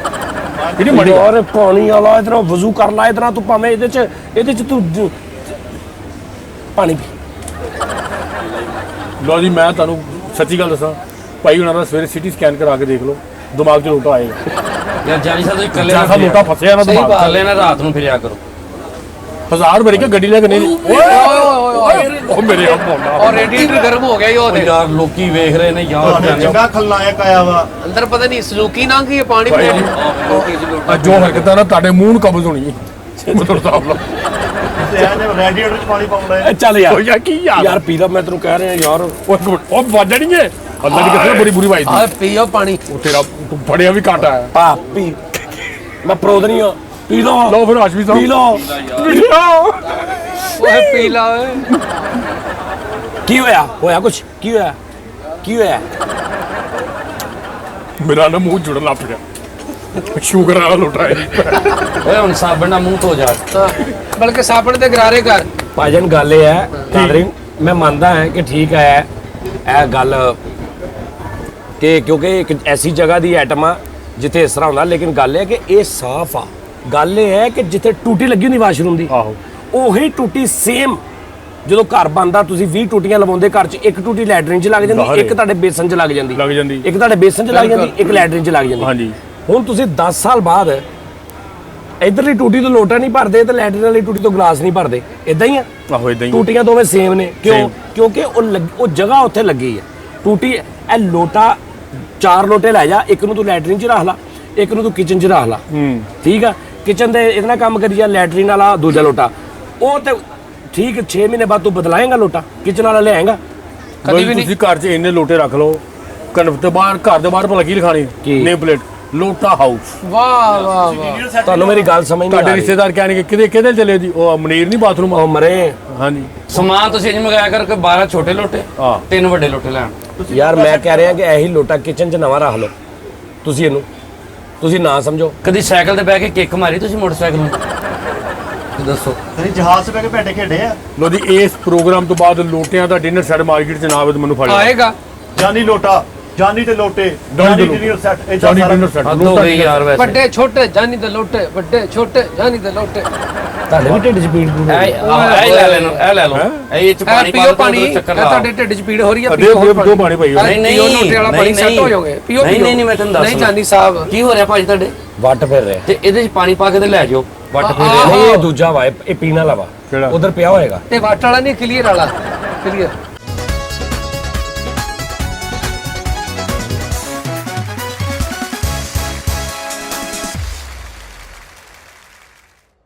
ਕਿਹੜੀ ਮੜੀ ਯਾਰ ਪਾਣੀ ਵਾਲਾ ਇਧਰੋਂ ਵਜ਼ੂ ਕਰ ਲਾ, ਇਧਰਾਂ ਤੂੰ ਭਾਵੇਂ ਇਹਦੇ 'ਚ ਤੂੰ ਪਾਣੀ ਪੀ। ਲੋ ਜੀ ਮੈਂ ਤੁਹਾਨੂੰ ਸੱਚੀ ਗੱਲ ਦੱਸਾਂ, ਭਾਈ ਉਹਨਾਂ ਦਾ ਸਵੇਰੇ ਸਿਟੀ ਸਕੈਨ ਕਰਾ ਕੇ ਦੇਖ ਲਓ, ਦਿਮਾਗ 'ਚ ਲੋਟਾ ਆਏਗਾ। ਯਾਰ ਜਾਨੀ ਸਾਹਿਬ ਤੁਸੀਂ ਇਕੱਲੇ ਜੈਸਾ ਲੋਟਾ ਫਸਿਆ ਨਾ ਸਹੀ ਦਿਮਾਗ ਬਾਤ, ਇਕੱਲੇ ਨਾ ਰਾਤ ਨੂੰ ਫਿਰਿਆ ਕਰੋ। 1000 ਭਰ ਕੇ ਗੱਡੀ ਲੈ ਕੇ ਨਹੀਂ ਉਹ ਮੇਰੇ ਆ ਮੋਨਾ ਔਰ ਰੇਡੀਏਟਰ ਗਰਮ ਹੋ ਗਿਆ ਹੀ ਉਹਦੇ ਯਾਰ ਲੋਕੀ ਵੇਖ ਰਹੇ ਨੇ ਯਾਰ ਤੁਹਾਡੇ ਚੰਗਾ ਖਲਨਾਇਕ ਆਇਆ ਵਾ। ਅੰਦਰ ਪਤਾ ਨਹੀਂ ਸੁਜ਼ੂਕੀ ਨਾ ਕੀ ਪਾਣੀ ਭਾਈ ਪੀਣਾ। ਜੀ, ਲੋਕੀ ਜੀ ਲੋਟਾ ਜੋ ਹਰਕਤਾਂ ਨਾ ਤੁਹਾਡੇ ਮੂੰਹ ਨੂੰ ਕਬਜ਼ ਹੋਣੀ ਮਤਲਬ ਸਾਹਿਬ ਲਾ ਤੇ ਇਹਨੇ ਰੈਡੀਏਟਰ 'ਚ ਪਾਣੀ ਪਾਉਣਾ ਹੈ। ਚੱਲ ਯਾਰ ਉਹ ਯਾਰ ਕੀ ਯਾਰ ਯਾਰ ਪੀ ਲਾ, ਮੈਂ ਤੈਨੂੰ ਕਹਿ ਰਿਹਾ ਯਾਰ। ਉਹ ਇੱਕ ਮਿੰਟ, ਉਹ ਵੱਜਣੀ ਹੈ ਅੱਲਾ ਦੀ ਕਸਮ ਬੜੀ ਬੁਰੀ ਵਾਈ ਆ ਪੀਓ ਪਾਣੀ। ਉਹ ਤੇਰਾ ਤੂੰ ਫੜਿਆ ਵੀ ਘਾਟਾ ਹੈ। ਆ ਪੀ, ਮੈਂ ਪ੍ਰੋਧ ਨਹੀਂ ਆ, ਪੀ ਲੋ ਲਓ ਫਿਰ ਆਸ਼ਵੀ ਸਾਹਿਬ ਪੀ ਲੋ। ਓਏ ਪੀ ਲਾ ਓਏ। ਕੀ ਹੋਇਆ? ਹੋਇਆ ਕੁਛ? ਕੀ ਹੋਇਆ? ਕੀ ਹੋਇਆ? ਮੇਰਾ ਨਾ ਮੂੰਹ ਜੁੜਨ ਲੱਗ ਪਿਆ। ਸ਼ੂਗਰ ਵਾਲਾ ਲੋਟਾ ਹੈ ਓਏ ਹੁਣ ਸਾਬਣ ਨਾਲ ਮੂੰਹ ਧੋ ਜਾ। ਹਾਂ, ਬਲਕਿ ਸਾਬਣ ਦੇ ਗਰਾਰੇ ਕਰ। ਭਾਜਨ ਗੱਲ ਇਹ ਹੈ ਕਾਦਰਿੰਗ, ਮੈਂ ਮੰਨਦਾ ਹਾਂ ਕਿ ਠੀਕ ਹੈ ਇਹ ਗੱਲ ਕਿ ਕਿਉਂਕਿ ਇੱਕ ਐਸੀ ਜਗ੍ਹਾ ਦੀ ਆਈਟਮ ਆ ਜਿੱਥੇ ਇਸ ਤਰ੍ਹਾਂ ਹੁੰਦਾ, ਲੇਕਿਨ ਗੱਲ ਇਹ ਹੈ ਕਿ ਇਹ ਸਾਫ਼ ਆ। ਗੱਲ ਇਹ ਹੈ ਕਿ ਜਿੱਥੇ ਟੂਟੀ ਲੱਗੀ ਹੁੰਦੀ ਵਾਸ਼ਰੂਮ ਦੀ, ਆਹੋ ਉਹੀ ਟੂਟੀ ਸੇਮ ਜਦੋਂ ਘਰ ਬਣਦਾ ਤੁਸੀਂ 20 ਟੂਟੀਆਂ ਲਵਾਉਂਦੇ ਘਰ 'ਚ, ਇੱਕ ਟੂਟੀ ਲੈਟਰਿਨ 'ਚ ਲੱਗ ਜਾਂਦੀ, ਬਾਹਰ ਇੱਕ ਤੁਹਾਡੇ ਬੇਸਨ 'ਚ ਲੱਗ ਜਾਂਦੀ, ਲੱਗ ਜਾਂਦੀ। ਇੱਕ ਤੁਹਾਡੇ ਬੇਸਨ 'ਚ ਲੱਗ ਜਾਂਦੀ, ਇੱਕ ਲੈਟਰਿਨ 'ਚ ਲੱਗ ਜਾਂਦੀ। ਹਾਂਜੀ। ਹੁਣ ਤੁਸੀਂ 10 ਸਾਲ ਬਾਅਦ ਇਧਰਲੀ ਟੂਟੀ ਤੋਂ ਲੋਟਾ ਨਹੀਂ ਭਰਦੇ ਤੇ ਲੈਟਰਿਨ ਵਾਲੀ ਟੂਟੀ ਤੋਂ ਗਲਾਸ ਨਹੀਂ ਭਰਦੇ, ਇਦਾਂ ਹੀ ਆ। ਆਹੋ ਇਦਾਂ ਹੀ ਟੂਟੀਆਂ ਦੋਵੇਂ ਸੇਮ ਨੇ, ਕਿਉਂ? Same। ਕਿਉਂਕਿ ਉਹ ਜਗ੍ਹਾ ਉੱਥੇ ਲੱਗੀ ਹੈ। ਟੂਟੀ ਇਹ ਲੋਟਾ 4 ਲੋਟੇ ਲੈ ਜਾ, ਇੱਕ ਨੂੰ ਤੂੰ ਲੈਟਰਿਨ 'ਚ ਰੱਖ ਲਾ, ਇੱਕ ਨੂੰ ਤੂੰ ਕਿਚਨ 'ਚ ਰੱਖ ਲਾ। ਠੀਕ ਆ, ਕਿਚਨ ਦੇ ਇਹਦੇ ਨਾਲ ਕੰਮ ਕਰੀ ਜਾ, ਲੈਟਰਿਨ ਵਾਲਾ ਦੂਜਾ ਲੋਟਾ ਉਹ ਤੇ ਠੀਕ 6 ਮਹੀਨੇ ਬਾਅਦ ਤੂੰ ਬਦਲਾਏਂਗਾ ਲੋਟਾ, ਕਿਚਨ ਵਾਲਾ ਲਿਆਏਂਗਾ। ਕਦੀ ਵੀ ਨਹੀਂ। ਤੁਸੀਂ ਘਰ 'ਚ ਇੰਨੇ ਲੋਟੇ ਰੱਖ ਲਓ, ਕਨਵ ਤੇ ਬਾਹਰ ਘਰ ਦੇ ਬਾਹਰ ਭਲਾ ਕੀ ਲਿਖਾਣੀ ਕੀ? Name plate ਲੋਟਾ house. ਵਾਹ ਵਾਹ ਵਾਹ। ਤੁਹਾਨੂੰ ਮੇਰੀ ਗੱਲ ਸਮਝ ਨਹੀਂ ਆ ਤੁਹਾਡੇ ਰਹੀ। ਰਿਸ਼ਤੇਦਾਰ ਕਹਿਣਗੇ ਕਿਹਦੇ ਚਲੇ ਜੀ, ਉਹ ਮਨੀਰ ਨਹੀਂ ਬਾਥਰੂਮ ਉਹ ਮਰੇ ਹਾਂਜੀ ਸਮਾਨ ਤੁਸੀਂ ਇੰਜ ਮੰਗਾਇਆ ਕਰ ਕਿ 12 ਛੋਟੇ ਲੋਟੇ ਹਾਂ। 3 ਵੱਡੇ ਲੋਟੇ ਲੈਣ। ਯਾਰ ਮੈਂ ਕਹਿ ਰਿਹਾ ਕਿ ਇਹੀ ਲੋਟਾ ਕਿਚਨ 'ਚ ਨਵਾਂ ਰੱਖ ਲਓ। ਤੁਸੀਂ ਇਹਨੂੰ ਤੁਸੀਂ ਨਾ ਸਮਝੋ। ਕਦੀ ਸਾਈਕਲ ਤੇ ਬਹਿ ਕੇ ਕਿੱਕ ਮਾਰੀ ਤੁਸੀਂ ਮੋਟਰਸਾਈਕਲ ਨੂੰ? ਤੇ ਦੱਸੋ। ਤੁਸੀਂ ਜਹਾਜ਼ 'ਤੇ ਬਹਿ ਕੇ ਭੇਡੇ ਖੇਡੇ ਆ। ਲੋ ਜੀ ਇਸ ਪ੍ਰੋਗਰਾਮ ਤੋਂ ਬਾਅਦ ਲੋਟਿਆਂ ਦਾ ਡਿਨਰ ਸੈੱਟ ਮਾਰਕੀਟ 'ਚ ਨਾ ਆਵੇ ਤਾਂ ਮੈਨੂੰ ਫੜ ਲਿਓ। ਆਏਗਾ। ਜਾਨੀ ਲੋਟਾ, ਜਾਨੀ ਤੇ ਲੋਟੇ, ਜਾਨੀ ਡਿਨਰ ਸੈੱਟ, ਇਹ ਜਾਨੀ ਸਾਰਾ ਡਿਨਰ ਸੈੱਟ ਹੱਦ ਹੋ ਗਈ ਯਾਰ ਵੈਸੇ। ਵੱਡੇ ਛੋਟੇ ਜਾਨੀ ਦੇ ਲੋਟੇ, ਵੱਡੇ ਛੋਟੇ ਜਾਨੀ ਦੇ ਲੋਟੇ। ਤੁਹਾਡੇ ਵੀ ਢਿੱਡ 'ਚ ਪੀੜ ਪੂੜ ਹੋਈ? ਇਹ ਲੈ ਲੈਣੋ, ਇਹ ਲੈ ਲਓ। ਇਹ ਚ ਇਹ ਪਾਣੀ ਪੀਓ ਪਾ ਪਾਣੀ। ਦੋ ਚੱਕਰ ਇਹ ਲਾ। ਤੁਹਾਡੇ ਢਿੱਡ 'ਚ ਪੀੜ ਹੋ ਰਹੀ ਹੈ। ਦਿਓ ਪਾਣੀ ਭਾਈ। ਨਹੀਂ ਨਹੀਂ ਪੀਓ ਲੋਟੇ ਵਾਲਾ ਪਾਣੀ ਸੈੱਟ ਹੋ ਜਾਓਗੇ। ਪੀਓ ਨਹੀਂ ਮੈਂ ਤੁਹਾਨੂੰ ਦੱਸ ਨਹੀਂ ਜਾਨੀ ਸਾਹਿਬ। ਕੀ ਹੋ ਰਿਹਾ ਭਾਜੀ ਤੁਹਾਡੇ? ਵੱਟ ਫਿਰ ਰਿਹਾ। ਤੇ ਇਹਦੇ ਚ ਪਾਣੀ ਪਾ ਕੇ ਤੇ ਲੈ ਜਾਓ। ਵੱਟ ਫਿਰ ਆਹ। ਰਿਹਾ। ਨਹੀਂ ਇਹ ਦੂਜਾ ਵਾ, ਇਹ ਪੀਣ ਵਾਲਾ ਵਾ, ਕਿਹੜਾ? ਉਧਰ ਪਿਆ ਹੋਏਗਾ। ਤੇ ਵਾਟ ਵਾਲਾ ਨਹੀਂ, ਕਲੀਅਰ ਵਾਲਾ। ਕਲੀਅਰ।